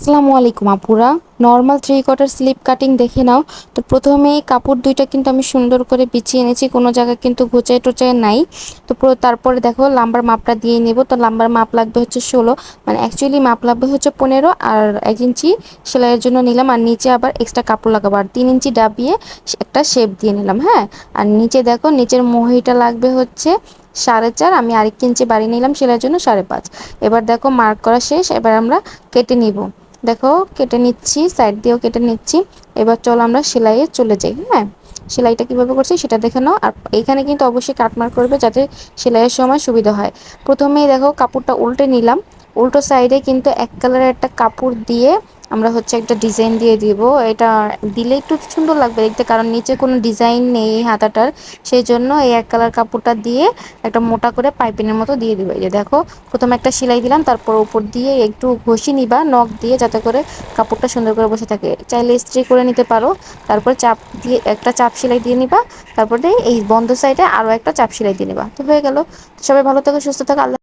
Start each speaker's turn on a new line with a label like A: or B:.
A: আসসালামু আলাইকুম আপুরা। Normal three quarter sleeve cutting দেখে নাও। তো প্রথমেই কাপড় দুইটা কিন্তু আমি সুন্দর করে বিছিয়ে এনেছি, কোনো জায়গায় কিন্তু ঘুচাই টোচাই নাই। তো তারপরে দেখো লাম্বার মাপটা দিয়ে নেব। তো লাম্বার মাপ লাগবে হচ্ছে 16, মানে অ্যাকচুয়ালি মাপ লাগবে হচ্ছে 15, আর 1 ইঞ্চি সেলাইয়ের জন্য নিলাম, আর নিচে আবার এক্সট্রা কাপড় লাগাবো, আর 3 ইঞ্চি ডাবিয়ে একটা শেপ দিয়ে নিলাম। হ্যাঁ, আর নিচে দেখো নিচের মহিটা লাগবে হচ্ছে 4.5, আমি আরেক ইঞ্চি বাড়িয়ে নিলাম সেলাইয়ের জন্য 5.5। এবার দেখো মার্ক করা শেষ, এবার আমরা কেটে নিব। দেখো কেটে নিচ্ছি, সাইড দিয়েও কেটে নিচ্ছি। এবার চলো আমরা সেলাইয়ে চলে যাই। হ্যাঁ, সেলাইটা কিভাবে করছি সেটা দেখে নাও। আর এইখানে কিন্তু অবশ্যই কাটমার্ক করবে যাতে সেলাইয়ের সময় সুবিধা হয়। প্রথমেই দেখো কাপড়টা উল্টে নিলাম, উল্টো সাইডে কিন্তু এক কালারের একটা কাপড় দিয়ে আমরা হচ্ছে একটা ডিজাইন দিয়ে দিব। এটা দিলে একটু সুন্দর লাগবে দেখতে, কারণ নিচে কোনো ডিজাইন নেই হাতাটার, সেই জন্য এই এক কালার কাপড়টা দিয়ে একটা মোটা করে পাইপিনের মতো দিয়ে দিবে। এই যে দেখো, প্রথমে একটা সেলাই দিলাম, তারপর উপর দিয়ে একটু ঘষি নিবা নখ দিয়ে, যাতে করে কাপড়টা সুন্দর করে বসে থাকে। চাইলে ইস্ত্রি করে নিতে পারো। তারপর চাপ দিয়ে একটা চাপ সেলাই দিয়ে নিবা, তারপরে এই বন্ধ সাইডে আরও একটা চাপ সেলাই দিয়ে নিবা। তো হয়ে গেল। সবাই ভালো থাকো, সুস্থ থাকো।